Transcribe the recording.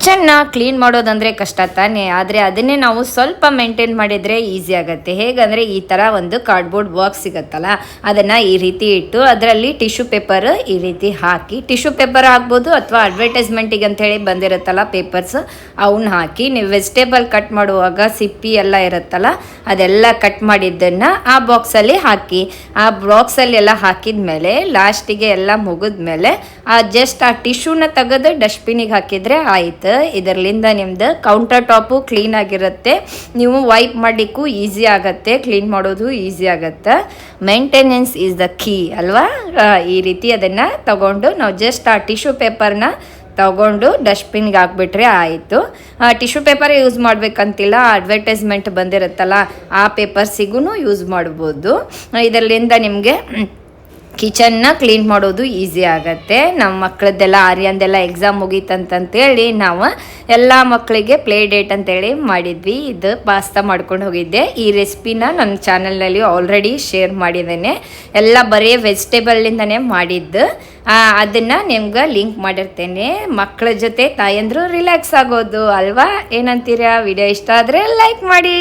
ಕಿಚನ್ನ clean ಮಾಡೋದಂದರೆ ಕಷ್ಟ ತಾನೇ, ಆದರೆ ಅದನ್ನೇ ನಾವು ಸ್ವಲ್ಪ ಮೇಂಟೈನ್ ಮಾಡಿದರೆ ಈಸಿ ಆಗುತ್ತೆ. ಹೇಗಂದರೆ ಈ ಥರ ಒಂದು ಕಾರ್ಡ್ಬೋರ್ಡ್ ಬಾಕ್ಸ್ ಸಿಗುತ್ತಲ್ಲ, ಅದನ್ನು ಈ ರೀತಿ ಇಟ್ಟು ಅದರಲ್ಲಿ ಟಿಶ್ಯೂ ಪೇಪರ್ ಈ ರೀತಿ ಹಾಕಿ, ಟಿಶ್ಯೂ ಪೇಪರ್ ಹಾಕ್ಬೋದು ಅಥವಾ ಅಡ್ವರ್ಟೈಸ್ಮೆಂಟಿಗೆ ಅಂಥೇಳಿ ಬಂದಿರುತ್ತಲ್ಲ ಪೇಪರ್ಸ್, ಅವನ್ನ ಹಾಕಿ ನೀವು ವೆಜಿಟೇಬಲ್ ಕಟ್ ಮಾಡುವಾಗ ಸಿಪ್ಪಿ ಎಲ್ಲ ಇರುತ್ತಲ್ಲ ಅದೆಲ್ಲ ಕಟ್ ಮಾಡಿದ್ದನ್ನು ಆ ಬಾಕ್ಸಲ್ಲಿ ಹಾಕಿ, ಆ ಬಾಕ್ಸಲ್ಲಿ ಎಲ್ಲ ಹಾಕಿದ ಮೇಲೆ ಲಾಸ್ಟಿಗೆ ಎಲ್ಲ ಮುಗಿದ್ಮೇಲೆ ಜಸ್ಟ್ ಆ ಟಿಶ್ಯೂನ ತೆಗೆದು ಡಸ್ಟ್ಬಿನಿಗೆ ಹಾಕಿದರೆ ಆಯಿತು. ಇದರಲ್ಲಿಂದ ನಿಮ್ದು ಕೌಂಟರ್ ಟಾಪು ಕ್ಲೀನ್ ಆಗಿರುತ್ತೆ, ನೀವು ವೈಪ್ ಮಾಡಲಿಕ್ಕೂ ಈಸಿ ಆಗುತ್ತೆ, ಕ್ಲೀನ್ ಮಾಡೋದು ಈಸಿ ಆಗುತ್ತೆ. ಮೇಂಟೆನೆನ್ಸ್ ಈಸ್ ದ ಕೀ ಅಲ್ವಾ. ಈ ರೀತಿ ಅದನ್ನು ತಗೊಂಡು ನಾವು ಜಸ್ಟ್ ಆ ಟಿಶ್ಯೂ ಪೇಪರ್ನ ತಗೊಂಡು ಡಸ್ಟ್ಬಿನ್ಗೆ ಹಾಕ್ಬಿಟ್ರೆ ಆಯಿತು. ಟಿಶ್ಯೂ ಪೇಪರ್ ಯೂಸ್ ಮಾಡಬೇಕಂತಿಲ್ಲ, ಅಡ್ವರ್ಟೈಸ್ಮೆಂಟ್ ಬಂದಿರುತ್ತಲ್ಲ ಆ ಪೇಪರ್ಸಿಗೂ ಯೂಸ್ ಮಾಡ್ಬೋದು. ಇದರಲ್ಲಿಂದ ನಿಮಗೆ ಕಿಚನ್ನ ಕ್ಲೀನ್ ಮಾಡೋದು ಈಸಿ ಆಗುತ್ತೆ. ನಮ್ಮ ಮಕ್ಕಳದ್ದೆಲ್ಲ ಆರ್ಯಂದೆಲ್ಲ ಎಕ್ಸಾಮ್ ಮುಗೀತಂತಂತೇಳಿ ನಾವು ಎಲ್ಲ ಮಕ್ಕಳಿಗೆ ಪ್ಲೇ ಡೇಟ್ ಅಂತೇಳಿ ಮಾಡಿದ್ವಿ. ಇದು ಪಾಸ್ತಾ ಮಾಡ್ಕೊಂಡು ಹೋಗಿದ್ದೆ. ಈ ರೆಸಿಪಿನ ನನ್ನ ಚಾನಲ್ನಲ್ಲಿ ಆಲ್ರೆಡಿ ಶೇರ್ ಮಾಡಿದ್ದೇನೆ. ಎಲ್ಲ ಬರೀ ವೆಜಿಟೇಬಲಿಂದನೇ ಮಾಡಿದ್ದು, ಅದನ್ನು ನಿಮ್ಗೆ ಲಿಂಕ್ ಮಾಡಿರ್ತೇನೆ. ಮಕ್ಕಳ ಜೊತೆ ತಾಯಂದ್ರು ರಿಲ್ಯಾಕ್ಸ್ ಆಗೋದು ಅಲ್ವಾ, ಏನಂತೀರಾ? ವಿಡಿಯೋ ಇಷ್ಟ ಆದರೆ ಲೈಕ್ ಮಾಡಿ.